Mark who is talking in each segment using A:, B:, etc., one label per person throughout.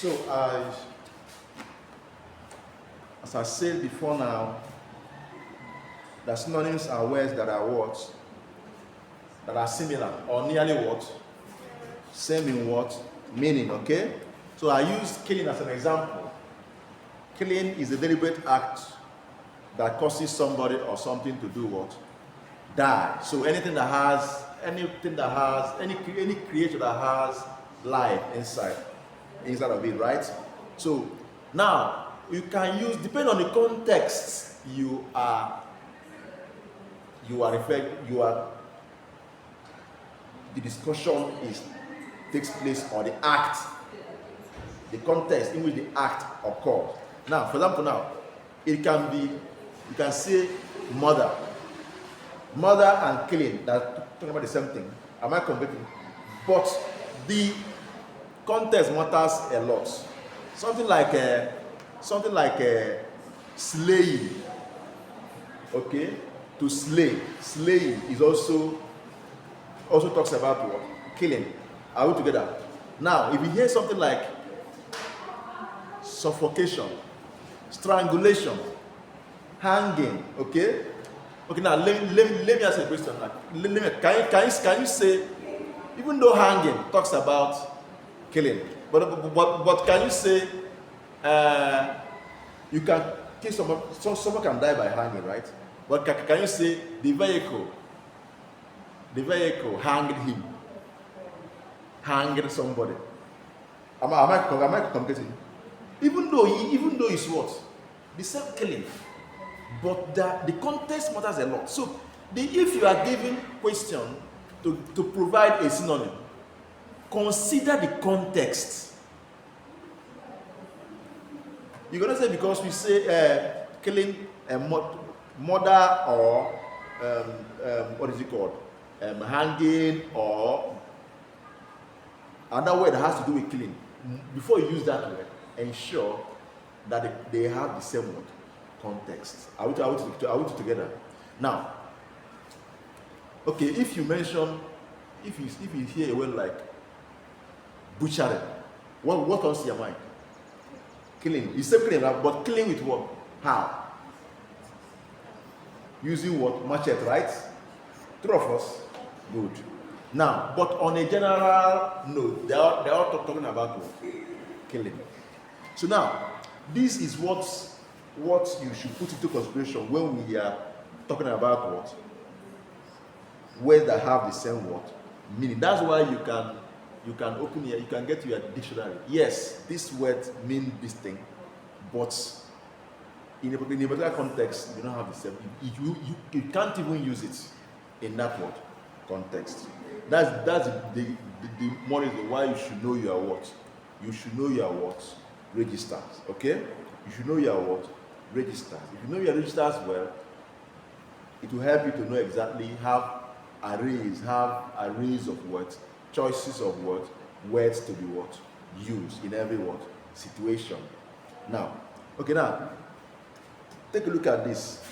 A: So, as I said before now, the synonyms are words that are what? That are similar or nearly what? Same in what? Meaning, okay? So I used killing as an example. Killing is a deliberate act that causes somebody or something to do what? Die. So any creature that has life inside of it, right? So now you can use, depending on the context the discussion takes place, or the context in which the act occurs. Now, for example, it can be, you can say murder and killing, that's talking about the same thing. Am I convicting? But the context matters a lot. Something like slaying. Okay, to slay. Slaying is also talks about what? Killing. Are we together? Now, if you hear something like suffocation, strangulation, hanging, okay? Okay, now let me ask a question. Can you say, even though hanging talks about killing, but can you say you can kill someone? Someone can die by hanging, right? But can you say the vehicle hanged him, hanged somebody? Am I communicating? Even though it's what? The same killing, but the context matters a lot. So if you are given question to provide a synonym, consider the context. You're gonna say, because we say killing a murder, or what is it called? Hanging, or another word that has to do with killing. Before you use that word, ensure that they have the same word, context. Are we together? Now, okay, if you hear a word like butchery, what comes to your mind? Killing. You say killing, but killing with what? How? Using what? Machete, right? Two of us. Good. Now, but on a general note, they are talking about what? Killing. So now, this is what you should put into consideration when we are talking about what? Words that have the same word meaning. That's why you can open here, you can get your dictionary. Yes, this word means this thing, but in a particular context, you don't have the same. You can't even use it in that word context. That's the more reason why you should know your what. You should know your what registers. Okay, you should know your what registers. If you know your registers well, it will help you to know exactly have arrays of words, choices of words to be what used in every what situation. Now, okay, now take a look at this.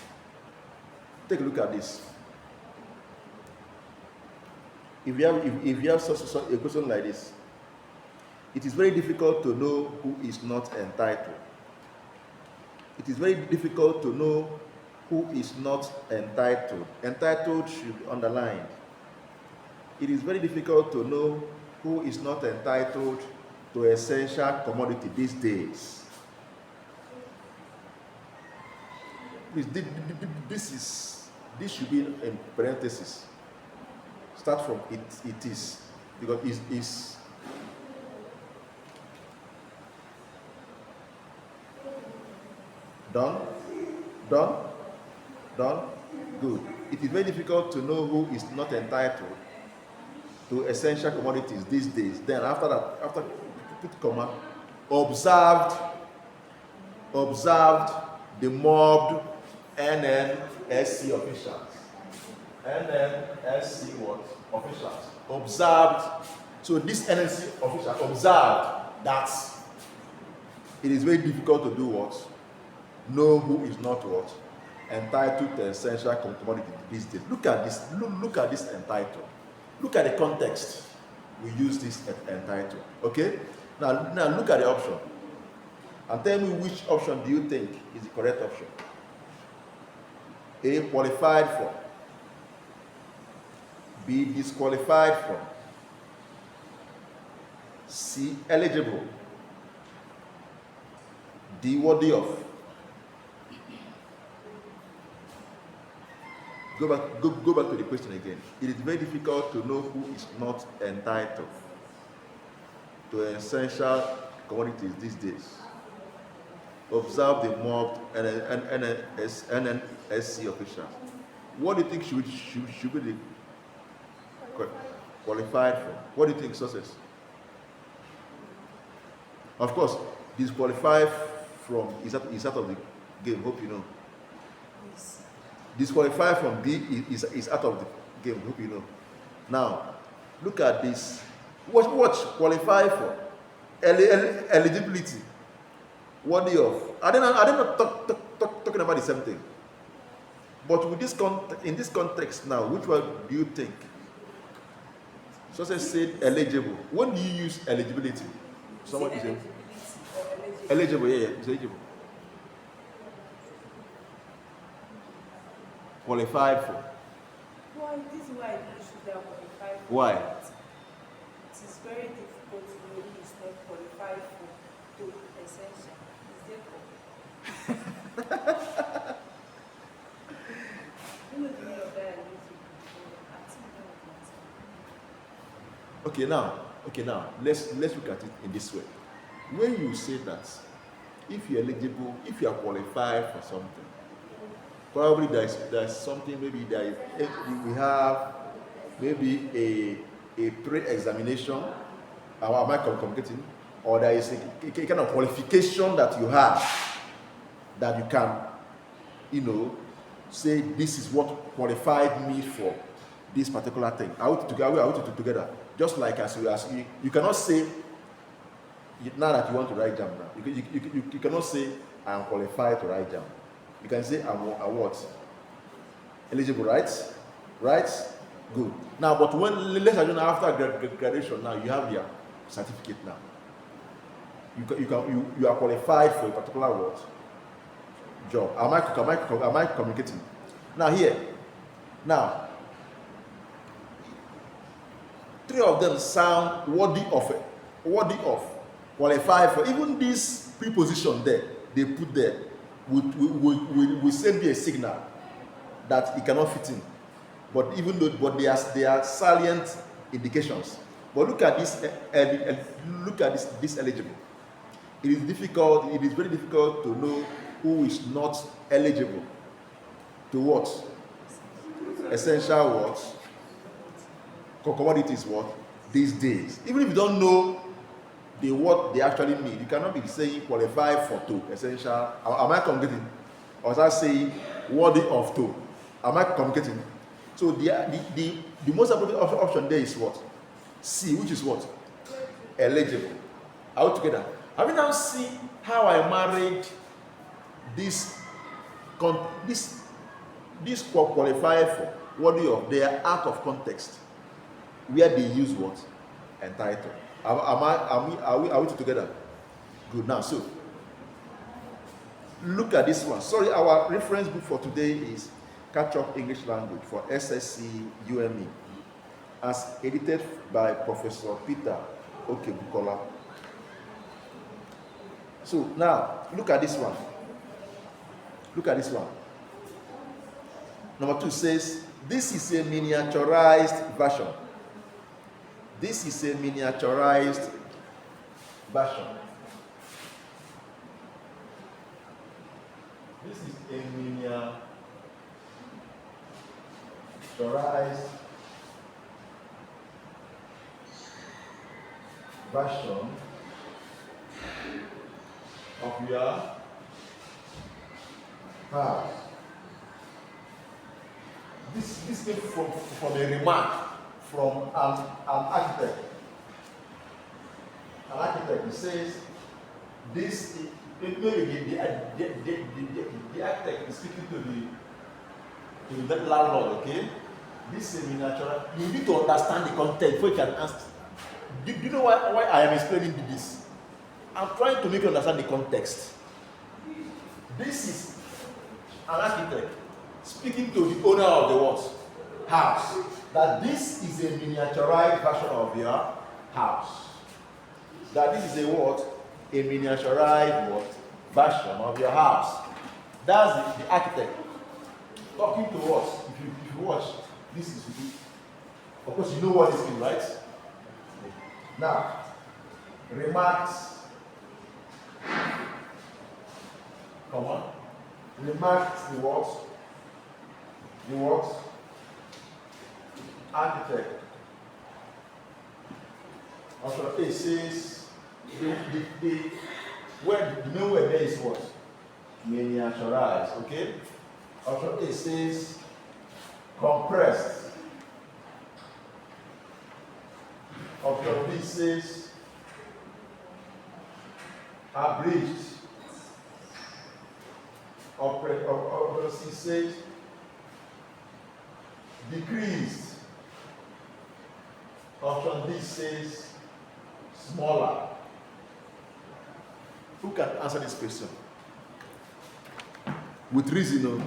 A: Take a look at this. If you have such a question like this, it is very difficult to know who is not entitled. It is very difficult to know who is not entitled. Entitled should be underlined. It is very difficult to know who is not entitled to essential commodity these days. Please, this should be in parentheses. Start from it is, because it is. Done? Good. It is very difficult to know who is not entitled to essential commodities these days. Then after put comma, observed the mobbed NNSC officials. NNSC what? Officials. Observed. So this NNSC official observed that it is very difficult to do what? Know who is not what? Entitled to essential commodity these days. Look at this. Look at this entitled. Look at the context. We use this entitled. Okay. Now look at the option and tell me which option do you think is the correct option. A, qualified for. B, disqualified from. C, eligible. D, worthy of. Go back to the question again. It is very difficult to know who is not entitled to essential commodities these days. Observe the mobbed NNSC officials. What do you think should be the qualified for? What do you think, success? Of course, disqualified from is out of the game. Hope you know. Yes. Disqualified from B is out of the game. Hope you know. Now, look at this. What qualify for? Eligibility. Worthy of. Are they not talking about the same thing? But with this in this context now, which one do you think? Success said eligible. When do you use eligibility? Someone is eligible. Yeah, it's eligible. Qualified for.
B: Why? This is why you should have qualified for.
A: Why?
B: It is very difficult to know who is not qualified for to essential. Is there you know the meaning of that?
A: Okay, now let's look at it in this way. When you say that, if you're eligible, if you are qualified for something, probably there's something, maybe we have maybe a pre-examination, or am I communicating? Or there is a kind of qualification that you have that you can, say this is what qualified me for this particular thing. I want to together. Just like as you cannot say now that you want to write jam now. You cannot say I am qualified to write jam. You can say I'm what? Eligible, right? Right? Good. Now, but when let's assume after graduation, now you have your certificate now. You are qualified for a particular what? Job. Am I communicating? Now here. Now, three of them sound worthy of, qualified for. Even this preposition there, they put there, will send you a signal that it cannot fit in. But they are salient indications. But look at this. Look at this eligible. It is very difficult to know who is not eligible to what? Essential what? Commodities what? These days. Even if you don't know what they actually mean, you cannot be saying qualified for to essential. Am I communicating? Or was I saying worthy of to? Am I communicating? So the most appropriate option there is what? C, which is what? Eligible. Are we together? Have you now seen how I married this qualified for worthy of? They are out of context where they use what? Entitled. Are we together? Good. Now, so look at this one. Sorry, our reference book for today is Catch Up English Language for SSC UME, as edited by Professor Peter Okebukola. So now, look at this one. Look at this one. Number 2 says, this is a miniaturized version. This is a miniaturized version. This is a miniaturized version of your house. This came from a remark from an architect. An architect, he says, this maybe the architect is speaking to the landlord, okay? This is miniature. You need to understand the context before you can ask. Do you know why I am explaining this? I'm trying to make you understand the context. This is an architect speaking to the owner of the what? House. That this is a miniaturized version of your house. That this is a what? A miniaturized what? Version of your house. That's the architect talking to us. If you watch, this is, of course, you know what this means, right? Now, remarks. Come on. Remarks the what? The what? Architect. After A says, the main word there is what? Miniaturized, okay? After A says, compressed. After B says, abridged. After C says, decreased. Option D says, smaller. Who can answer this question? With reason, no?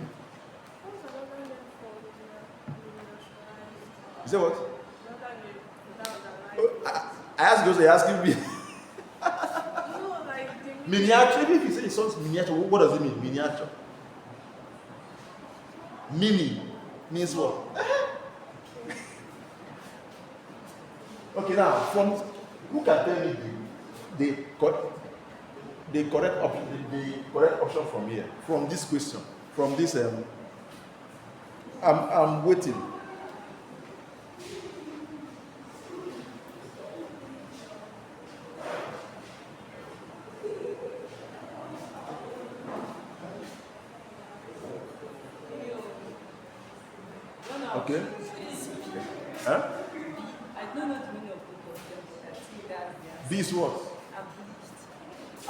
A: You say what? I asked you, so you're asking me. Miniature, even if you say it sounds miniature, what does it mean? Miniature. Mini means what? Okay, now, who can tell me the correct option from here? From this question? From this, I'm waiting. Okay. Huh?
B: I don't know the meaning of both of them, but I think that's
A: B is what?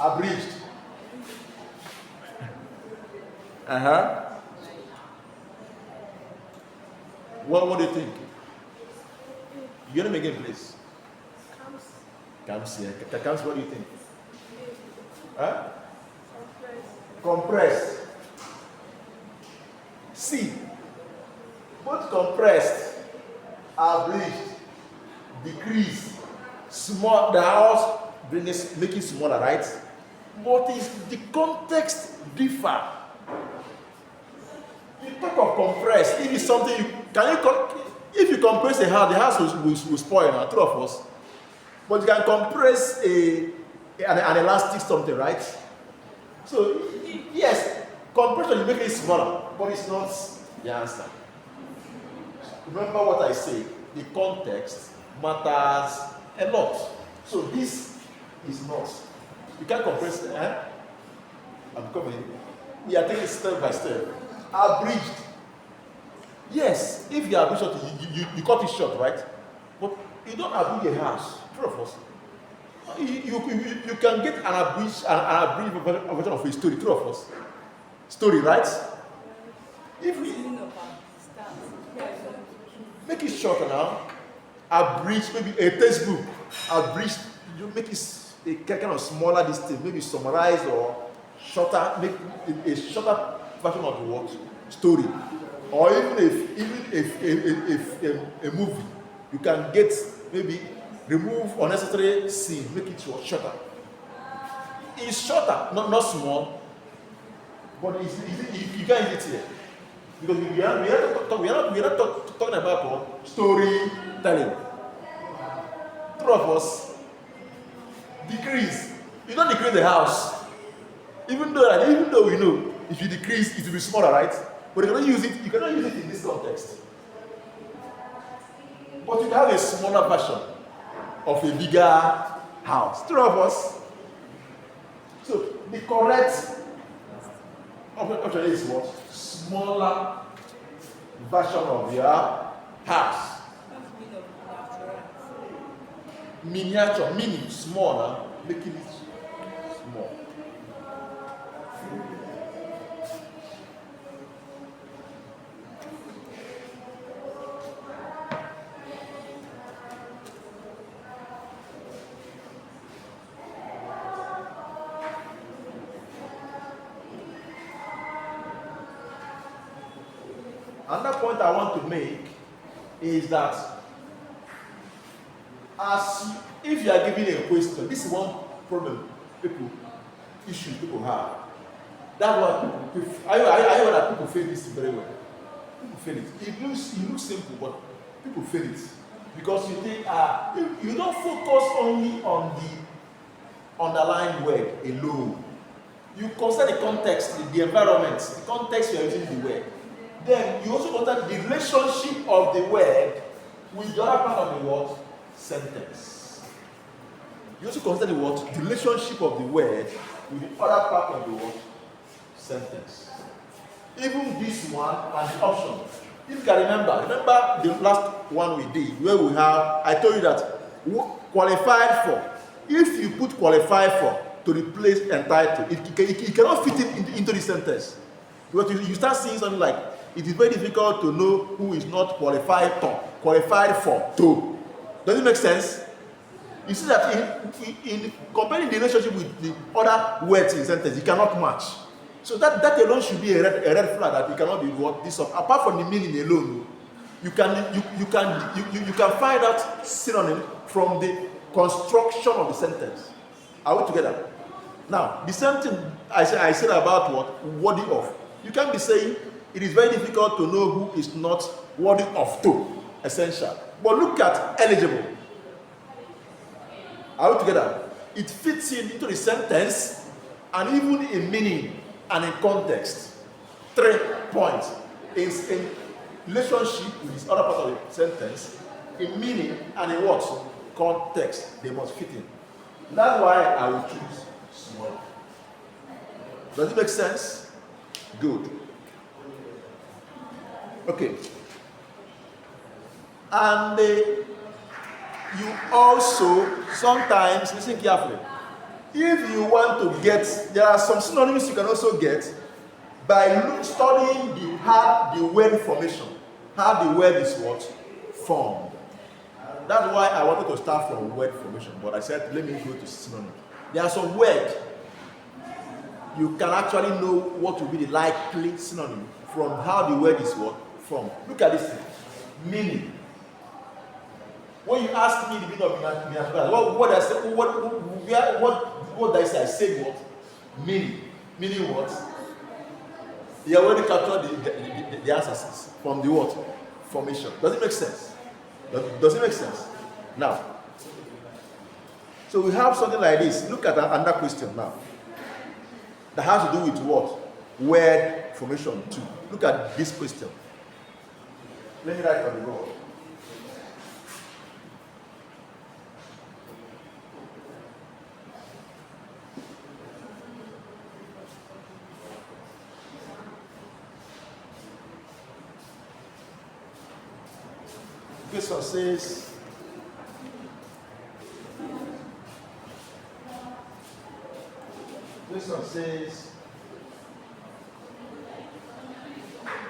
B: abridged.
A: Abridged. Uh-huh. What do you think? You get them again, please. Comes here. Comes, what do you think? Huh? Compressed. C. Both compressed, abridged, decreased, small. The house make it smaller, right? But is the context differ? You talk of compressed. If it's something if you compress the house will spoil now, two of us. But you can compress an elastic something, right? So yes, compression you make it smaller, but it's not the answer. Remember what I say, the context matters a lot. So this is not. You can't compress it. I'm coming. We are taking step by step. Abridged. Yes, if you abridge it, you cut it short, right? But you don't abridge a house. True of us. You can get an abridged version of a story. True of us. Story, right? If we make it shorter now, abridge, maybe a textbook, abridged, you make it a kind of smaller distance, maybe summarize or shorter, make a shorter version of the word story. Or even if a movie, you can get maybe remove unnecessary scene, make it shorter. It's shorter, not small, but you can't use it here. Because we are not talking about storytelling. Two of us decrease. You don't decrease the house. Even though we know if you decrease it will be smaller, right? But you cannot use it in this context. But you can have a smaller version of a bigger house. Two of us. So the correct option is what? Smaller version of your house. Miniature, meaning smaller, making it small. Another point I want to make is that if you are given a question, this is one problem issues people have. That's what I know that people feel this very well. People feel it. It looks simple, but people feel it because you think you don't focus only on the underlying word alone. You consider the context, the environment, the context you are using the word. Then you also consider the relationship of the word with the other part of the word sentence. You also consider the relationship of the word with the other part of the word sentence. Even this one and the option. If you can remember the last one we did where we have, I told you that qualified for. If you put qualified for to replace entitled, it cannot fit into the sentence. Because you start seeing something like, it is very difficult to know who is not qualified for to. Does it make sense? You see that in comparing the relationship with the other words in the sentence, it cannot match. So that alone should be a red flag that it cannot be this up. Apart from the meaning alone, you can find out synonym from the construction of the sentence. Are we together? Now, the same thing I said about what? Worthy of. You can't be saying it is very difficult to know who is not worthy of to. Essential. But look at eligible. Are we together? It fits into the sentence and even in meaning and in context. 3 points. In relationship with this other part of the sentence, in meaning and in what? Context. They must fit in. That's why I will choose small. Does it make sense? Good. Okay. And you also sometimes, listen carefully, if you want to get, there are some synonyms you can also get by studying how the word formation, how the word is what? Formed. That's why I wanted to start from word formation, but I said, let me go to synonyms. There are some words you can actually know what will be the likely synonym from how the word is what? Formed. Look at this thing. Meaning. When you ask me the meaning of what I say, what did I say? I said what? Meaning. Meaning what? You already captured the answers from the what? Formation. Does it make sense? Does it make sense? Now, so we have something like this. Look at another question now. That has to do with what? Word formation too. Look at this question. Let me write on the board. This one says,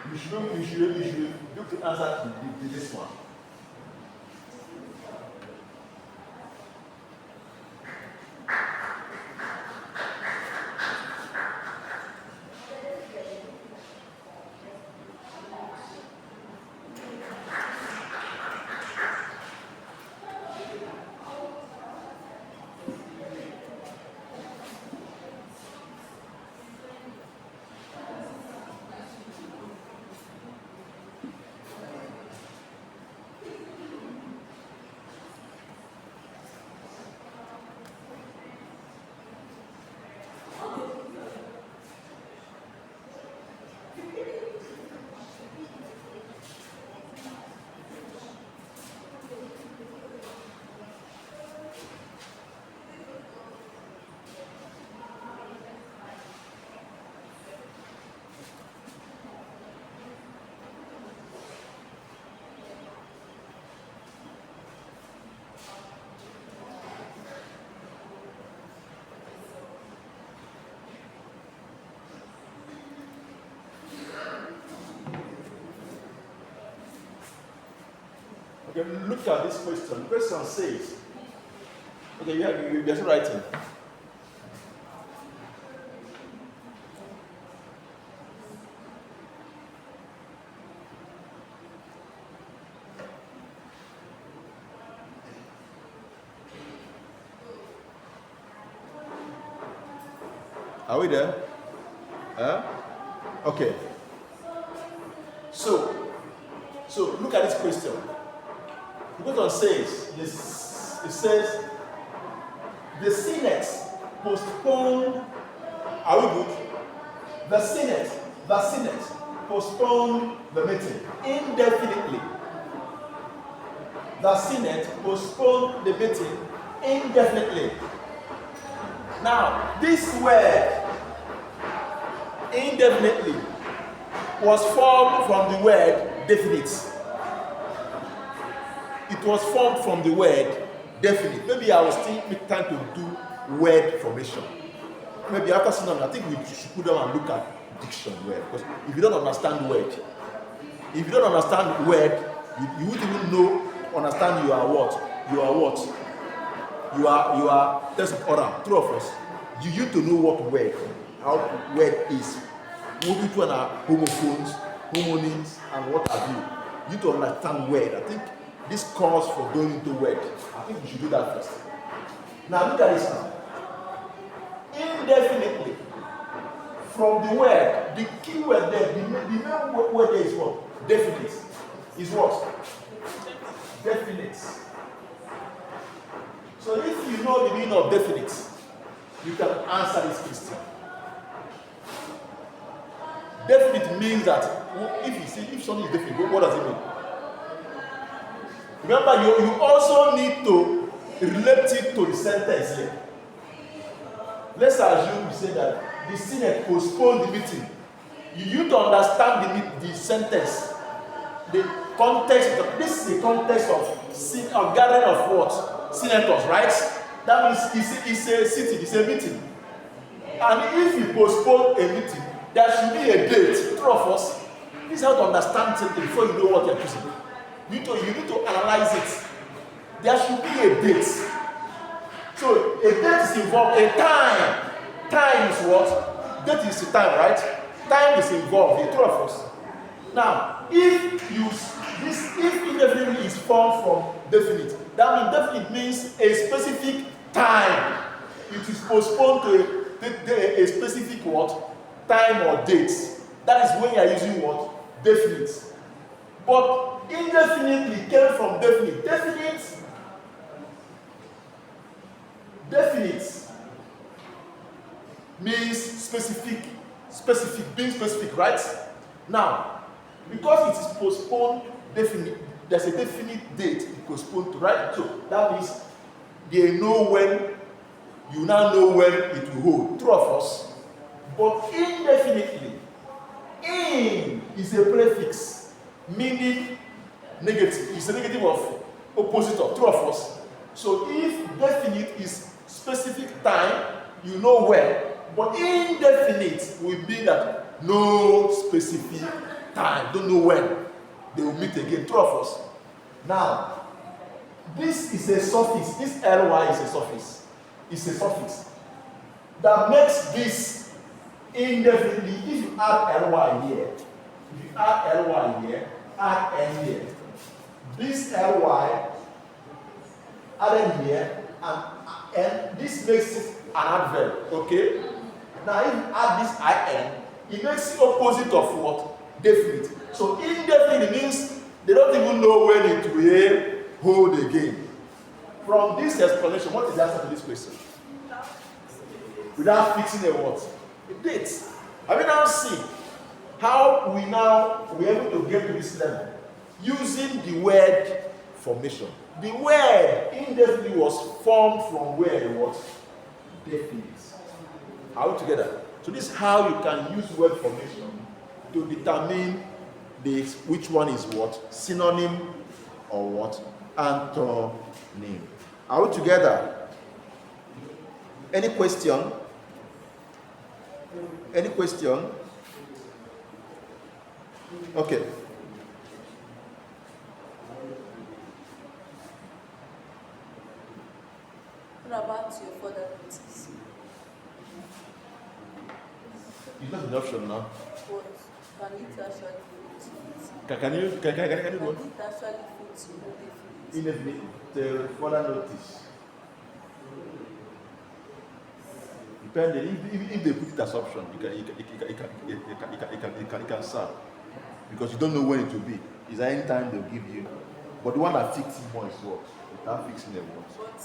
A: you should look the answer to this one. Okay, look at this question. The question says, okay, you're still writing. Are we there? Huh? Okay. So look at this question. The question says, it says, the Senate postponed, are we good? The Senate postponed the meeting indefinitely. The Senate postponed the meeting indefinitely. Now, this word, indefinitely, was formed from the word definite. It was formed from the word definite. Maybe I will still make time to do word formation. Maybe after synonyms, I think we should put down and look at diction word. Because if you don't understand word, you wouldn't even understand you are what? You are test of order. True of us. You need to know what word, how word is. Moving to homophones, homonyms, and what have you. You need to understand word. I think this calls for going into word. I think we should do that first. Now look at this now. Indefinitely. From the word, the key word there, the main word there is what? Definite. Is what? Definite. So if you know the meaning of definite, you can answer this question. Definite means that if something is definite, what does it mean? Remember, you also need to relate it to the sentence here. Let's assume we say that the Senate postponed the meeting. You need to understand the sentence, the context. This is the context of gathering of what? Senators, right? That means it's a sitting, it's a meeting. And if you postpone a meeting, there should be a date. True of us. This is how to understand something before you know what you're choosing. You need to analyze it. There should be a date. So a date is involved. A time. Time is what? Date is the time, right? Time is involved. The two of us. Now, if indefinitely is formed from definite, that means definite means a specific time. It is postponed to a specific what? Time or date. That is when you are using what? Definite. But indefinitely came from definite. Definite means specific, being specific, right? Now, because it is postponed definite, there's a definite date it postponed to, right? So that means they know when, you now know when it will hold. True of us. But indefinitely, in is a prefix, meaning negative. It's a negative of opposite of true of us. So if definite is specific time, you know when. But indefinite will mean that no specific time, don't know when they will meet again. True of us. Now, this is a suffix. This ly is a suffix. It's a suffix that makes this indefinitely. If you add ly here, add n here. This ly added here, and this makes it an adverb. Okay? Now, if you add this in, it makes the opposite of what? Definite. So indefinite means they don't even know when it will hold again. From this explanation, what is the answer to this question? Without fixing a what? A date. Have you now seen how we're able to get to this level? Using the word formation. The word indefinitely was formed from where it was definite. Are we together? So this is how you can use word formation to determine which one is what? Synonym or what? Antonym. Are we together? Any question? Any question? Okay.
B: What about your further notice?
A: It's not an option now.
B: What can it actually put?
A: Can you
B: Can
A: what?
B: it actually put
A: Indefinite. The further notice. Depending, if they put it as option, it can serve. Because you don't know when it will be. Is there any time they'll give you? But the one that fixes more is what? Without fixing the what?
B: But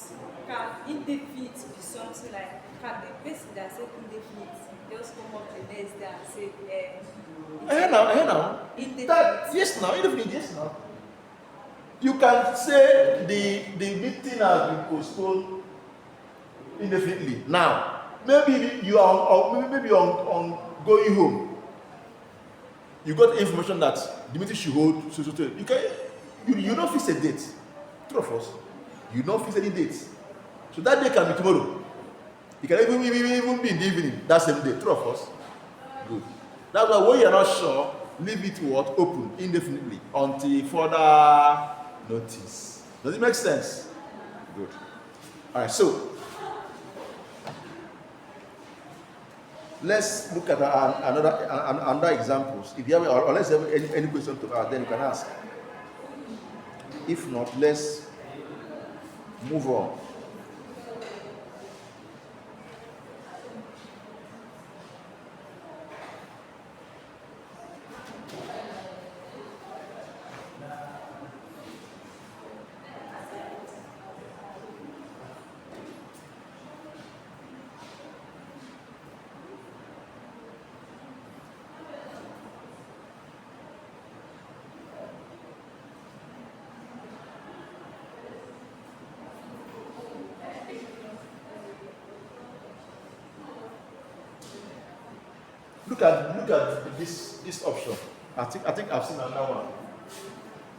B: can indefinite be something like, can the person that said indefinite just come up the next day and say,
A: Now.
B: Indefinite.
A: Yes, now, indefinite, yes, now. You can say the meeting has been postponed indefinitely. Now, maybe you are on going home. You got information that the meeting should hold so. You don't fix a date. True of us. You don't fix any date. So that day can be tomorrow. It can even be in the evening, that same day. True of us. Good. That's why when you're not sure, leave it what? Open indefinitely until further notice. Does it make sense? Good. Alright, so let's look at another examples. If you have, or let's have any question to ask, then you can ask. If not, let's move on. Look at this option. I think I've seen another one.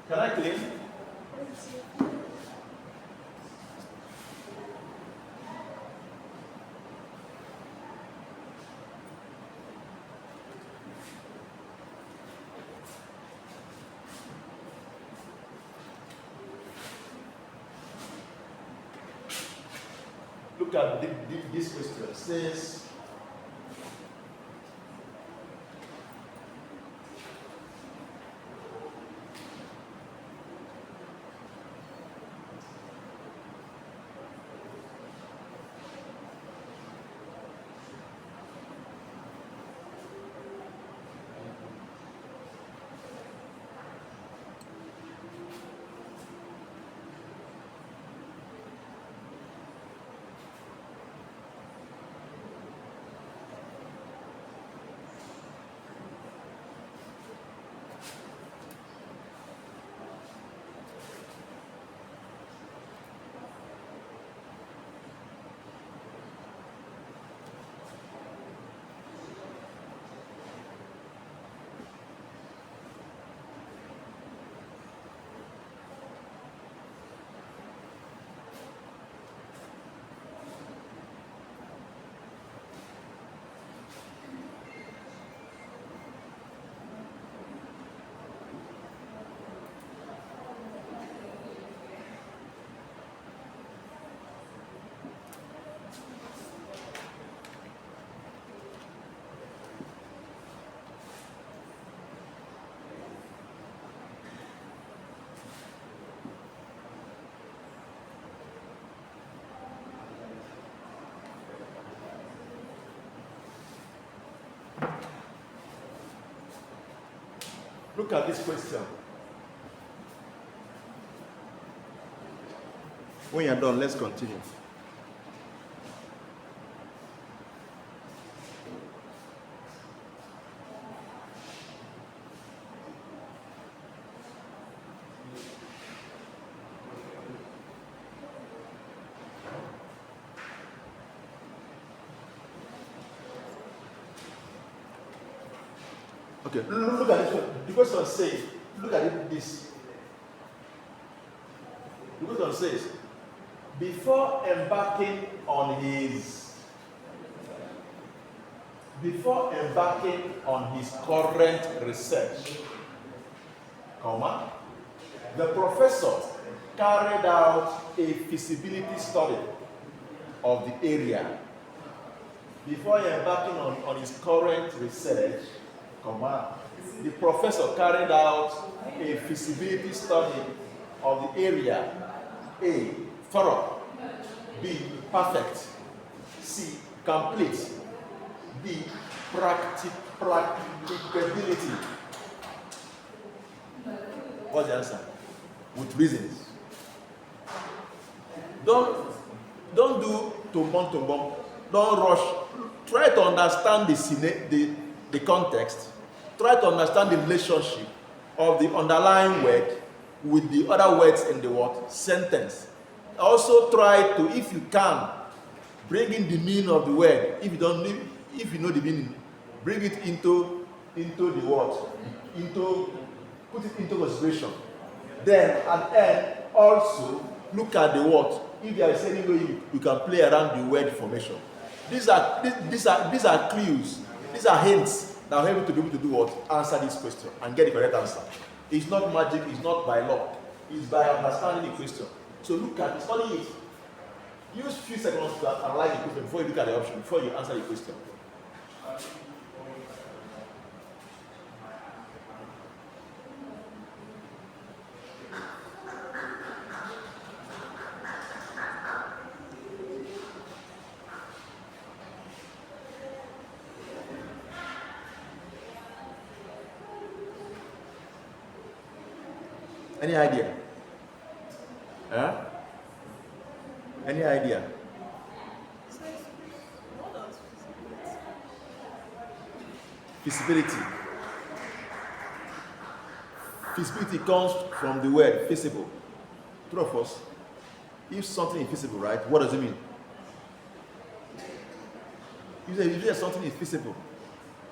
A: Can I claim? Look at this question. It says, look at this question. When you're done, let's continue. Okay, look at this one. The question says, look at this. The question says, before embarking on his current research, the professor carried out a feasibility study of the area. Before embarking on his current research, the professor carried out a feasibility study of the area. A, thorough. B, perfect. C, complete the practicability. What's the answer? With reasons. Don't do tumbum. Don't rush. Try to understand the context. Try to understand the relationship of the underlying word with the other words in the word sentence. Also try to, if you can, bring in the meaning of the word. If you know the meaning, bring it into the word, put it into consideration. Then at end, also look at the word. If there is any way you can play around the word formation. These are clues. These are hints that are able to be able to do what? Answer this question and get the correct answer. It's not magic. It's not by law. It's by understanding the question. So look at it, study it. Use few seconds to analyze the question before you look at the option, before you answer the question. Any idea? Huh? Any idea? Feasibility. Feasibility comes from the word feasible. True of us. If something is feasible, right? What does it mean? You say something is feasible.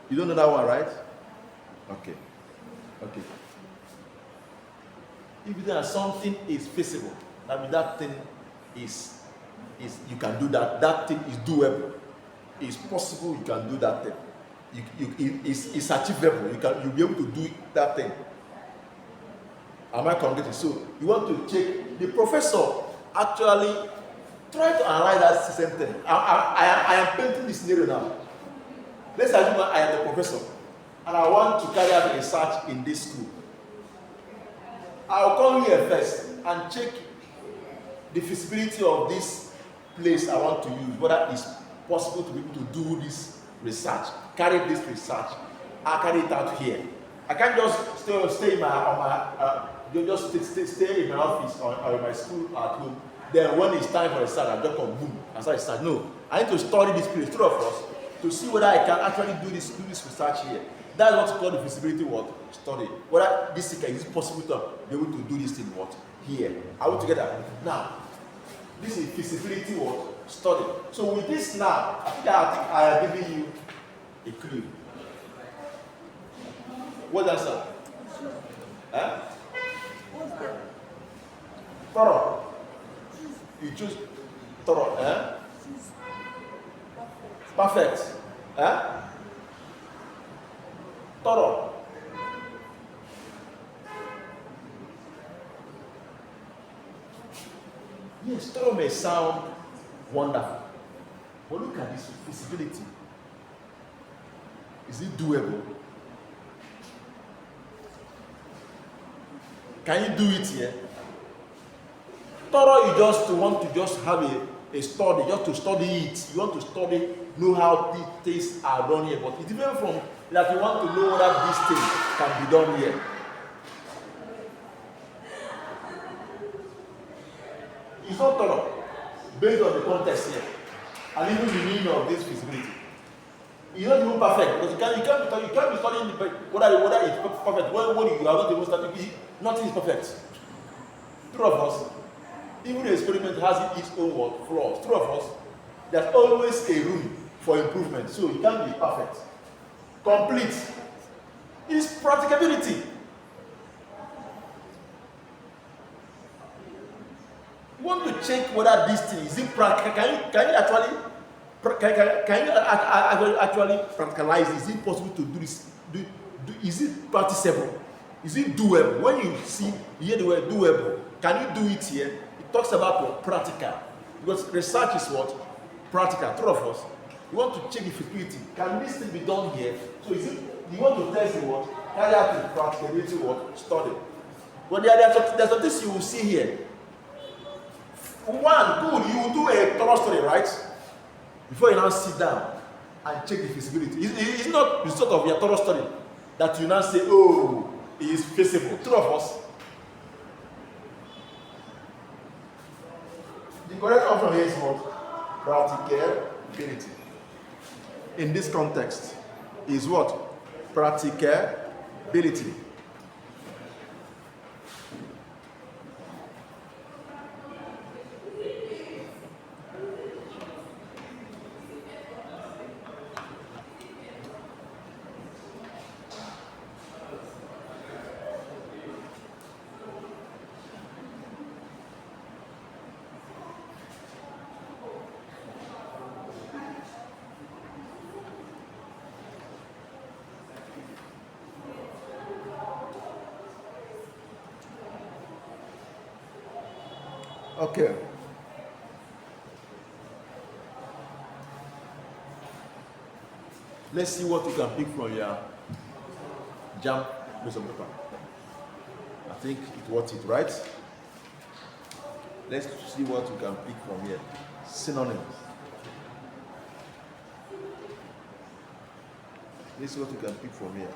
A: You don't know that one, right? Okay. If there something is feasible, that means that thing is you can do that. That thing is doable. It's possible you can do that thing. It's achievable. You'll be able to do that thing. Am I communicating? So you want to check. The professor actually try to analyze that same thing. I am painting this scenario now. Let's assume I am the professor and I want to carry out a research in this school. I'll come here first and check the feasibility of this place I want to use, whether it's possible to be able to do this research, carry this research, I carry it out here. I can't just stay in stay in my office or in my school at home. Then when it's time for research, I just come boom and start research. No, I need to study this place, true of us, to see whether I can actually do this research here. That's what's called the feasibility study. Whether this is possible to be able to do this thing here. Are we together? Now, this is feasibility study. So with this now, I think I have given you a clue. What's the answer? Huh? Thorough. You choose thorough. Huh? Perfect. Huh? Thorough. Yes, thorough may sound wonderful, but look at this feasibility. Is it doable? Can you do it here? Thorough, you just want to just have a study, just to study it. You want to study, know how things are done here, but it's different from that you want to know whether this thing can be done here. It's not thorough, based on the context here, and even the meaning of this feasibility. It's not even perfect, because you can't be studying whether it's perfect when you are not even studying. Nothing is perfect. True of us. Even the experiment has its own flaws. True of us. There's always a room for improvement, so you can't be perfect. Complete is practicability. You want to check whether this thing is it practical. Can you actually practicalize? Is it possible to do this? Is it practicable? Is it doable? When you hear the word doable, can you do it here? It talks about practical. Because research is what? Practical. True of us. You want to check the feasibility. Can this thing be done here? So is it, you want to test the what? Carry out the practicability study. But there's some things you will see here. One, good, you will do a thorough study, right? before you now sit down and check the feasibility. It's not the sort of your thorough study that you now say, oh, it is feasible. True of us. The correct option here is what? Practicability. In this context, is what? Practicability. Okay. Let's see what you can pick from your jam question paper. I think it worth it, right? Let's see what you can pick from here. Synonyms. Let's see what you can pick from here.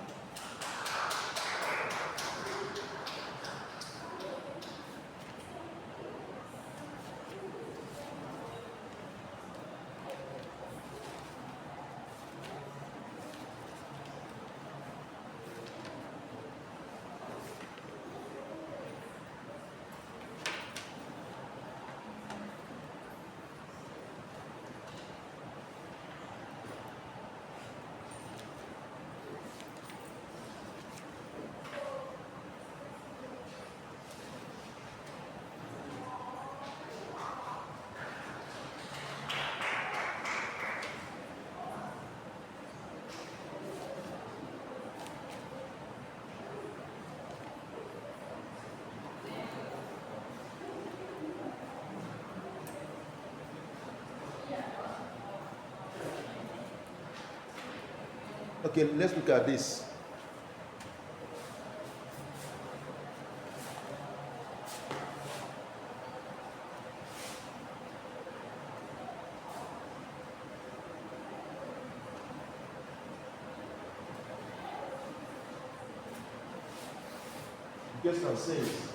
A: Okay, let's look at this. The question says,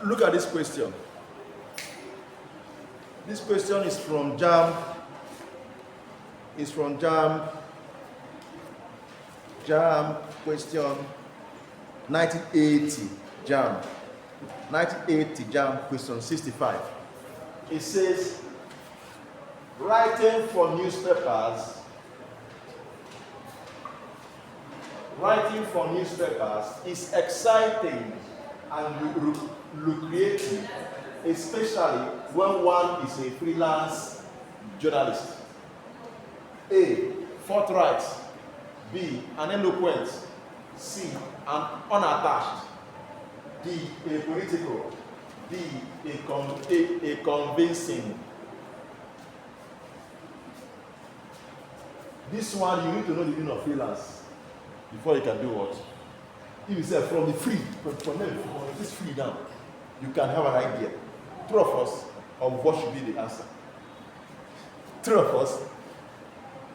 A: look at this question. This question is from JAM. It's from JAM question 1980 JAM. 1980 JAM question 65. It says, writing for newspapers writing for newspapers is exciting and lucrative, especially when one is a freelance journalist. A. Forthright. B. Uneloquent. C. Unattached. D. Apolitical. D. A convincing. This one, you need to know the meaning of freelance before you can do what? If you say from the free, from this free down, you can have an idea. True of us, of what should be the answer. True of us,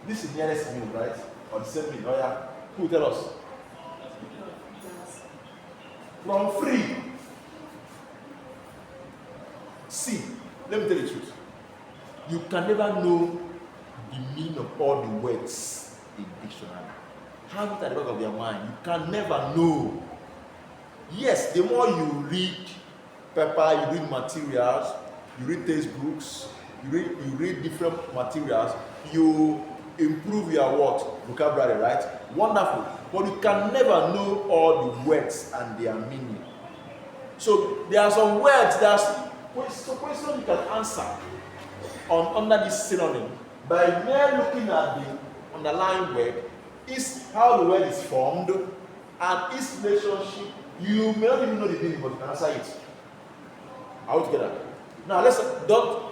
A: this is nearest meaning, right? Or the same meaning. Oh yeah, who will tell us? From free. See, let me tell you the truth. You can never know the meaning of all the words in dictionary. Have it at the back of your mind. You can never know. Yes, the more you read paper, you read materials, you read textbooks, you read different materials, you improve your what? Vocabulary, right? Wonderful. But you can never know all the words and their meaning. So there are some words, there are some questions you can answer under this synonym by mere looking at the underlying word, is how the word is formed and its relationship. You may not even know the meaning, but you can answer it. Are we together? Now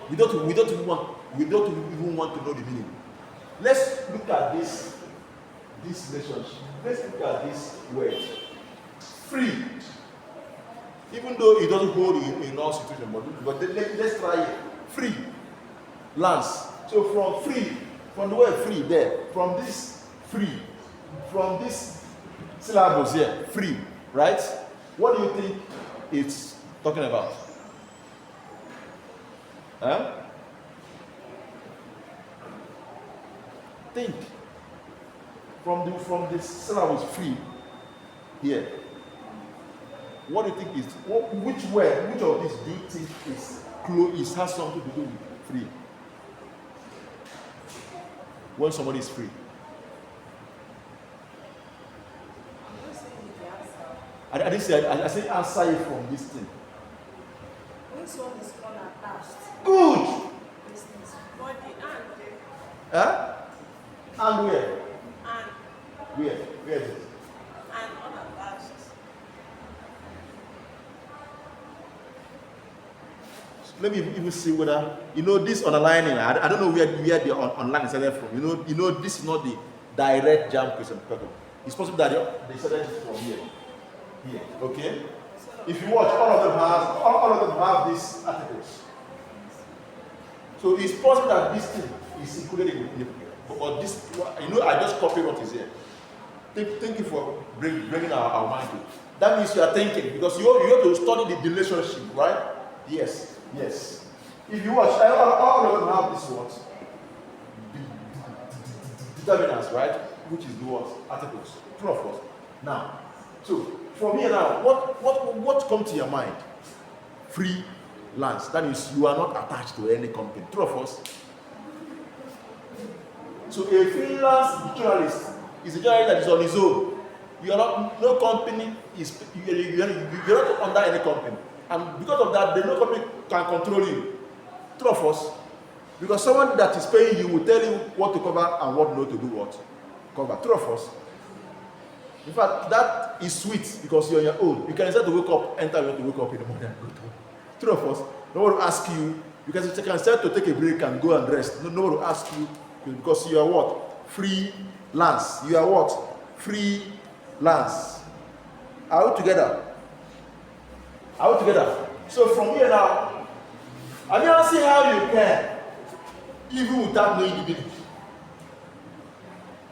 A: we don't even want to know the meaning. Let's look at this relationship. Let's look at this word. Free. Even though it doesn't hold in all situations, but let's try it. Free. Lance. So from the word free there, from this free, from this syllables here, free, right? What do you think it's talking about? Huh? Think. From this syllables free here. What do you think is which of these do you think has something to do with free? When somebody is free. I didn't say, I said answer it from this thing.
B: This one is unattached.
A: Good!
B: This is body and
A: Huh? And where?
B: and
A: Where is it?
B: and unattached.
A: Let me even see whether, this underlining, I don't know where the online is started from. This is not the direct jam question pattern. It's possible that they started it from here. Here, okay? If you watch, all of them have these articles. So it's possible that this thing is included in the but this, I just copy what is here. Thank you for bringing our mind to it. That means you are thinking, because you have to study the relationship, right? Yes. If you watch, all of them have this what? Determinants, right? Which is the what? Articles. True of course. Now, so from here now, what comes to your mind? Freelance. That means you are not attached to any company. True of course. So a freelance journalist is a journalist that is on his own. You are not, no company is, you're not under any company. And because of that, no company can control you. True of us. Because someone that is paying you will tell you what to cover and what not to do what. Cover. True of us. In fact, that is sweet because you're on your own. You can decide to wake up, enter, you want to wake up in the morning and go to work. True of us. No one will ask you. You can decide to take a break and go and rest. No one will ask you because you are what? Freelance. You are what? Freelance. Are we together? Are we together? So from here now, have you ever seen how you can, even without knowing the meaning?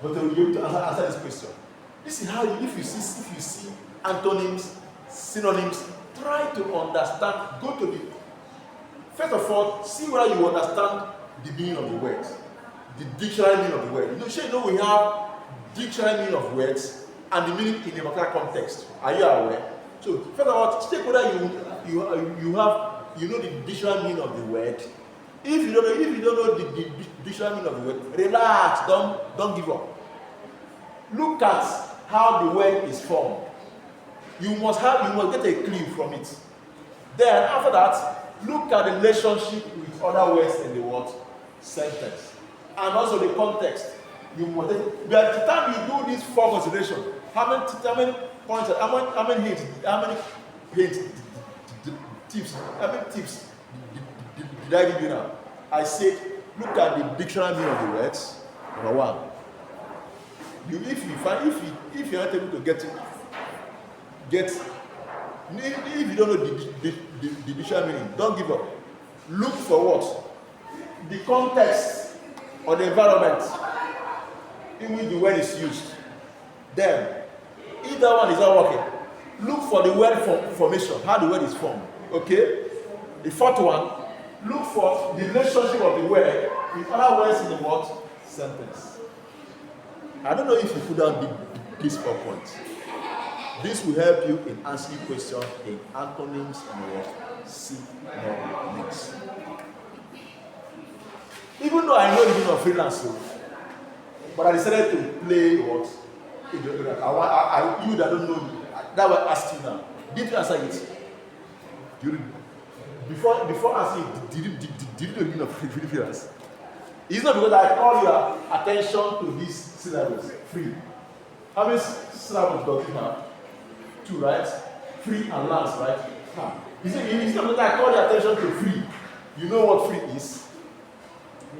A: But you'll be able to answer this question. This is how if you see antonyms, synonyms, try to understand, first of all, see whether you understand the meaning of the words, the dictionary meaning of the word. We have dictionary meaning of words and the meaning in a particular context. Are you aware? So, first of all, check whether you know the dictionary meaning of the word. If you don't know the dictionary meaning of the word, relax, don't give up. Look at how the word is formed. You must get a clue from it. Then after that, look at the relationship with other words in the word sentence. And also the context. You must by the time you do these four considerations, how many points, how many hints, tips, how many tips did I give you now? I said, look at the dictionary meaning of the words. Number one. If you're not able to get if you don't know the dictionary meaning, don't give up. Look for what? The context or the environment in which the word is used. Then, if that one is not working, look for the word formation, how the word is formed. Okay? The fourth one, look for the relationship of the word with other words in the word sentence. I don't know if you put down these 4 points. This will help you in answering questions in antonyms and synonyms. Even though I know the meaning of freelance, but I decided to play what? You that don't know, that will ask you now. Did you answer it? Before answering it, did you know the meaning of freelance? It's not because I call your attention to these syllables. Free. How many syllables does it have? 2, right? Free and last, right? It's not because I call your attention to free. You know what free is?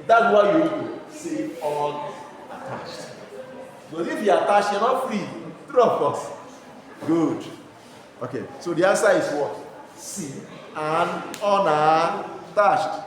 A: That's why you need to say unattached. Because if you're attached, you're not free. True, of course. Good. Okay, so the answer is what? C. And unattached.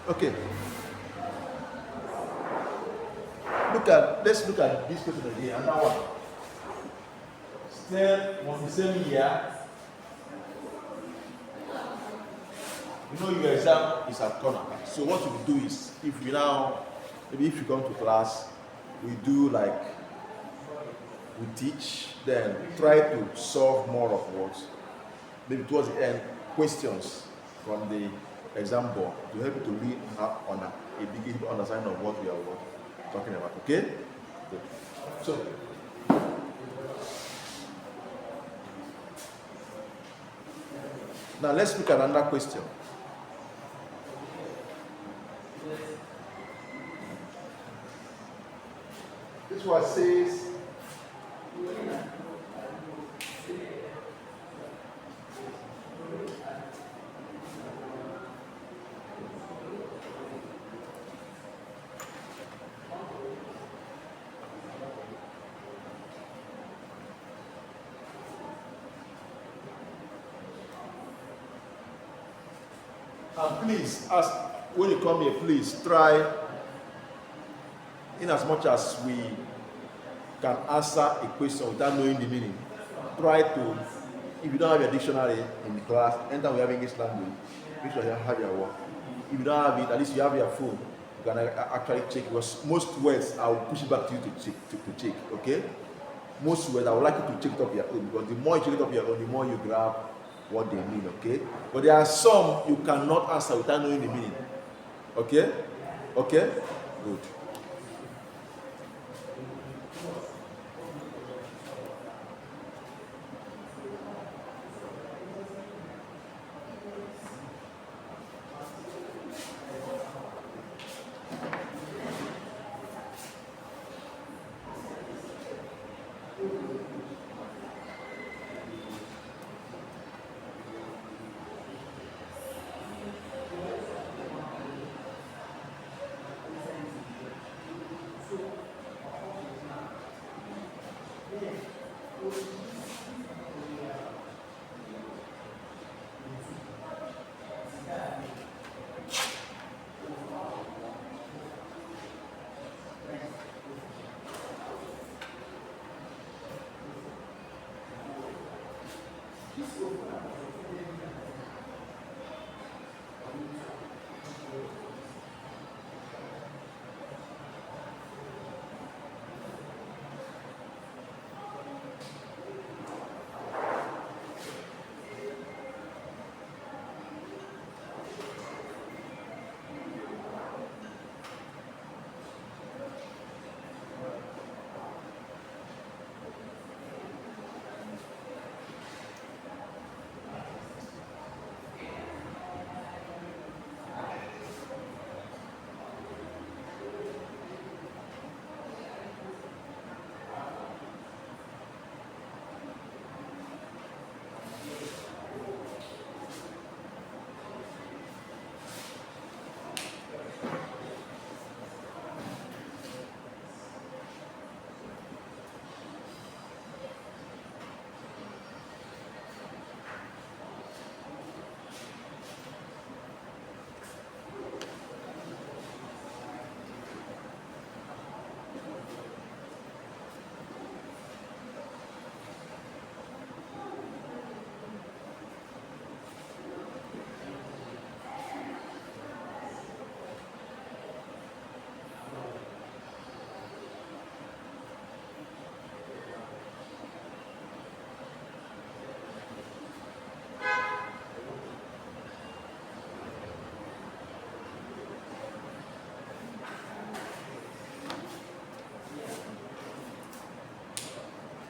A: Okay. Let's look at this question again. Another one. Still on the same year. You know your exam is at corner. So what we do is, if you come to class, we do like we teach, then try to solve more of what maybe towards the end questions from the exam board to help you to read on a big understanding of what we are talking about. Okay? Good. So now let's look at another question. This one says please, when you come here, please try, in as much as we can answer a question without knowing the meaning, try to, if you don't have your dictionary in the class, anytime we have English language, make sure you have your work. If you don't have it, at least you have your phone. You can actually check, because most words I will push it back to you to check, okay? Most words I would like you to check it up your own, because the more you check it up your own, the more you grab what they mean, okay? But there are some you cannot answer without knowing the meaning. Okay? Okay? Good.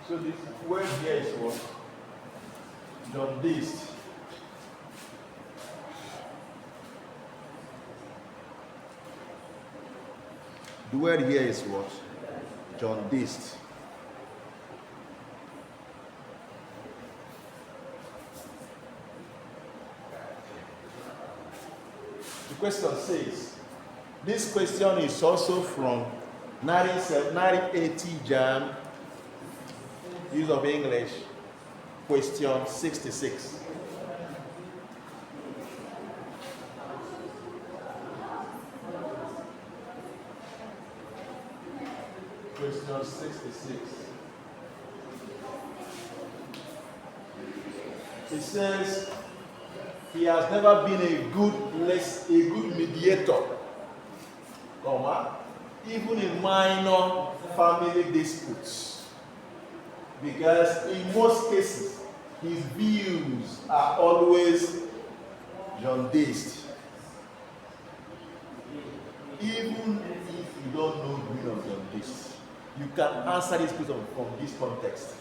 A: So the word here is what? Jaundiced. The word here is what? Jaundiced. The question says, this question is also from 1980 JAM, Use of English, question 66. Question 66. It says, he has never been a good mediator, comma, even in minor family disputes. Because in most cases, his views are always jaundiced. Even if you don't know the meaning of jaundiced, you can answer this question from this context.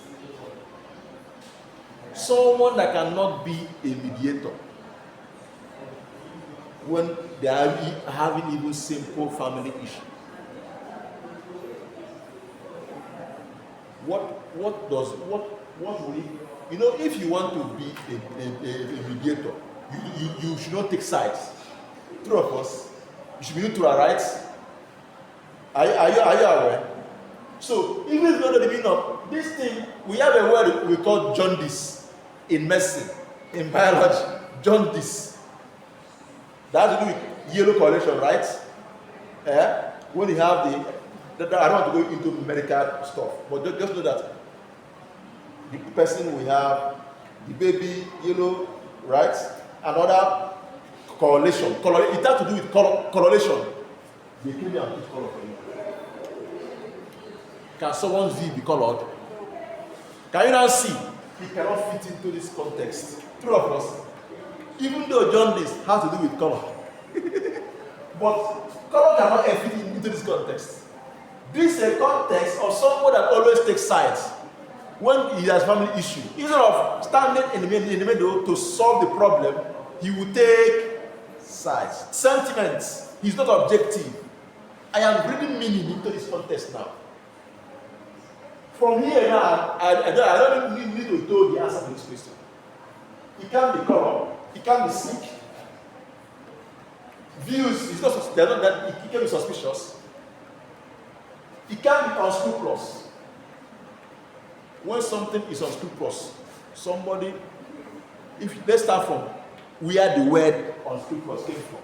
A: Someone that cannot be a mediator when they are having even simple family issue. What will it, if you want to be a mediator, you should not take sides. True of us, you should be neutral, right? Are you aware? So even if you don't know the meaning of this thing, we have a word we call jaundice in medicine, in biology. Jaundice. That has to do with yellow coloration, right? When you have I don't want to go into medical stuff, but just know that the person we have, the baby, yellow, right? Another correlation. It has to do with correlation. They came here and put color for you. Can someone's V be colored? Can you now see? He cannot fit into this context. True of us. Even though jaundice has to do with color. But color cannot fit into this context. This is a context of someone that always takes sides when he has family issue. Instead of standing in the middle to solve the problem, he will take sides. Sentiments. He's not objective. I am reading meaning into this context now. From here now, I don't need to know the answer to this question. He can't be color. He can't be sick. Views, he can be suspicious. He can't be unscrupulous. When something is unscrupulous, somebody, let's start from where the word unscrupulous came from.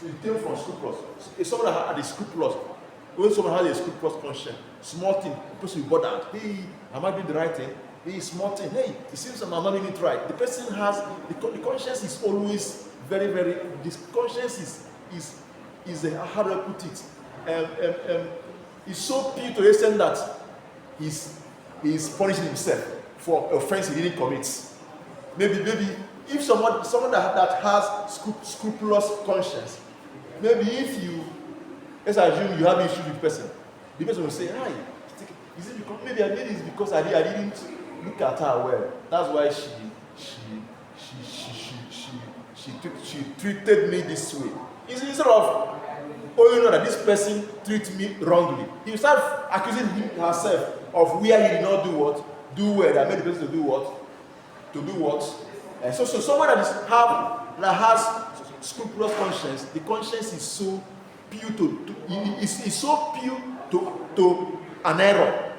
A: It came from scrupulous. If someone had a scrupulous, when someone has a scrupulous conscience, small thing, the person will be bothered. Hey, am I doing the right thing? He is smarting. Hey, it seems I'm not doing it right. The person has the conscience is always very, very. This conscience how do I put it? Is so pure to the extent that he's punishing himself for offense he didn't commit. Maybe if someone that has scrupulous conscience, maybe if let's assume you have an issue with the person will say, "Hi, is it because maybe I did this because I didn't look at her well. That's why she treated me this way." Instead of, oh, you know that this person treats me wrongly, he start accusing herself of where he did not do well, that made the person to do what. And so someone that has scrupulous conscience, the conscience is so pure is so pure to an error.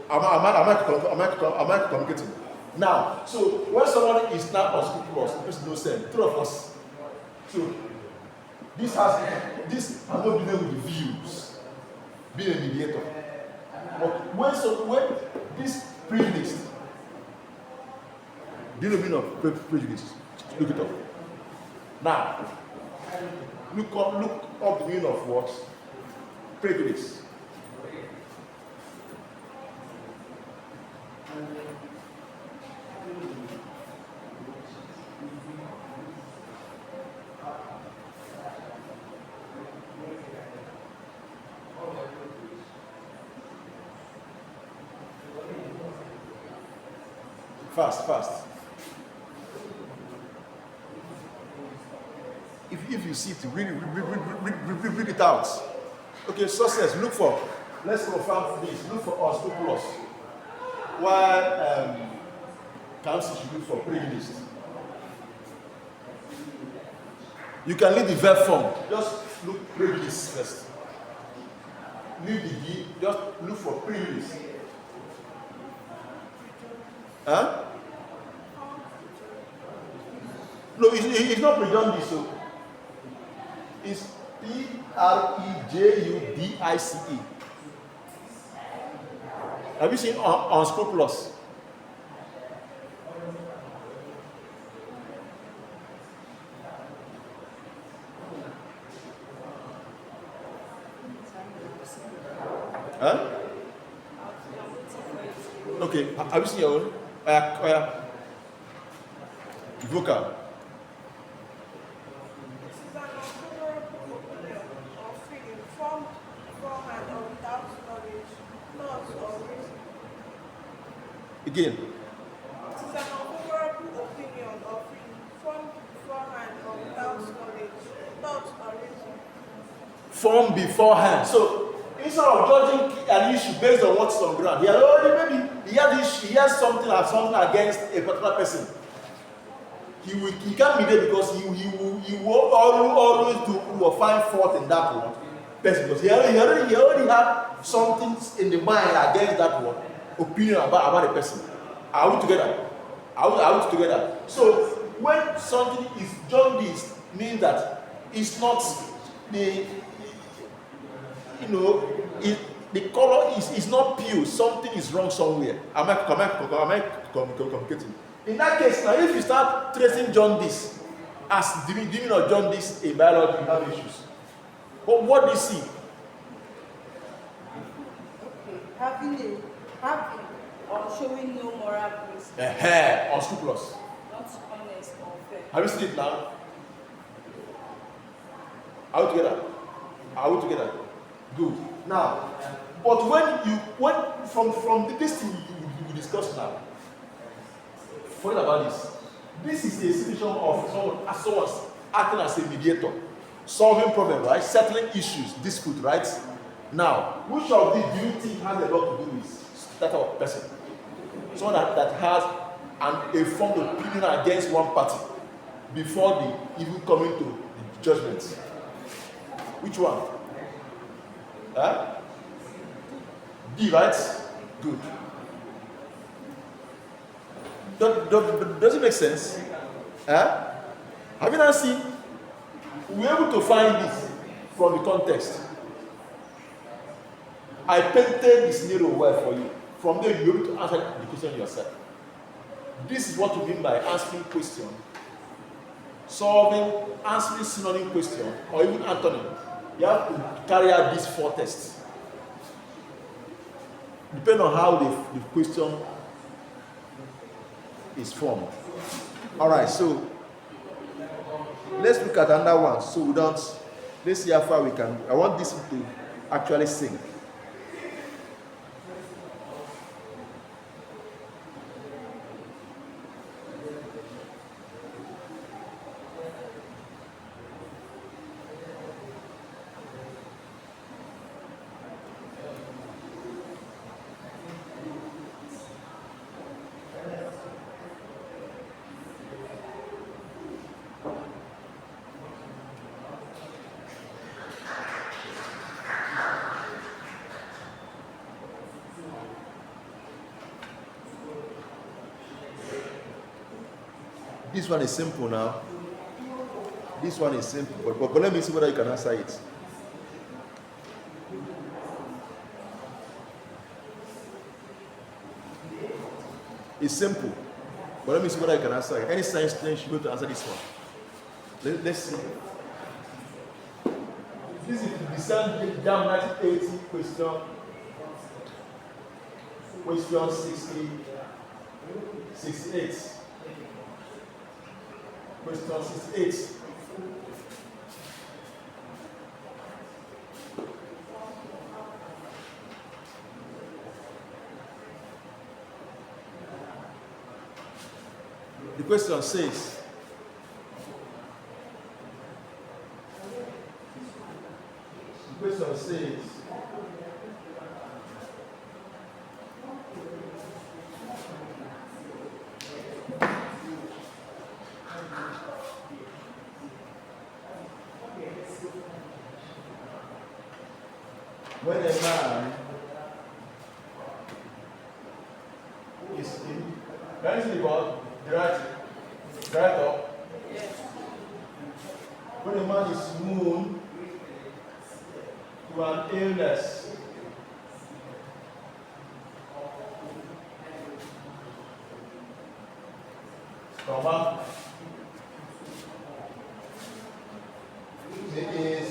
A: Am I communicating? Now, so when someone is not unscrupulous, the person knows them. Two of us. So this I'm not dealing with the views, being a mediator. But when this prejudice, do you know the meaning of prejudice? Look it up. Now, look up the meaning of what? Prejudice. Fast. If you see it, read it out. Okay, success. Let's confirm this. Look for unscrupulous. While counsel should look for prejudice. You can leave the verb form. Just look prejudice first. Leave the D. Just look for prejudice. Huh? No, it's not prejudice. So it's prejudice. Have you seen unscrupulous? Huh? Okay, have you seen your own? Vocal. Again.
C: It is an unfavorable opinion or feeling formed beforehand or without knowledge, thought or reason.
A: Formed beforehand. So instead of judging an issue based on what's on ground, he had already maybe he has something against a particular person. He can't be there because he will always find fault in that one person because he already had something in the mind against that one opinion about the person. Are we together? Are we together? So when something is jaundice, means that it's not the the color is not pure. Something is wrong somewhere. Am I communicating? In that case, now if you start tracing jaundice as the meaning of jaundice in biology, you have issues. But what do you see?
B: Okay, having or showing no moral grace.
A: Unscrupulous.
B: Not honest or fair.
A: Have you seen it now? Are we together? Good. Now, but when from this thing you discuss now, forget about this. This is a situation of someone acting as a mediator, solving problems, right? Settling issues, dispute, right? Now, which of these do you think has a lot to do with that type of person? Someone that has a formed opinion against one party before the even coming to the judgment. Which one? Huh? D, right? Good. Does it make sense? Huh? Have you not seen? We're able to find this from the context. I painted the scenario well for you. From there, you'll be able to answer the question yourself. This is what we mean by answering question, solving, answering synonym question, or even antonym. You have to carry out these 4 tests. Depending on how the question is formed. All right, so let's look at another one. So we don't. Let's see how far we can. I want this to actually sink. This one is simple now. This one is simple, but let me see whether you can answer it. It's simple, but let me see whether I can answer it. Any science student should be able to answer this one. Let's see. This is the December 1980 question. Question 68. Question 68. The question says, when a man is in, can you see the ball? Right up.
B: Yes.
A: When a man is moved to an illness, comma, it is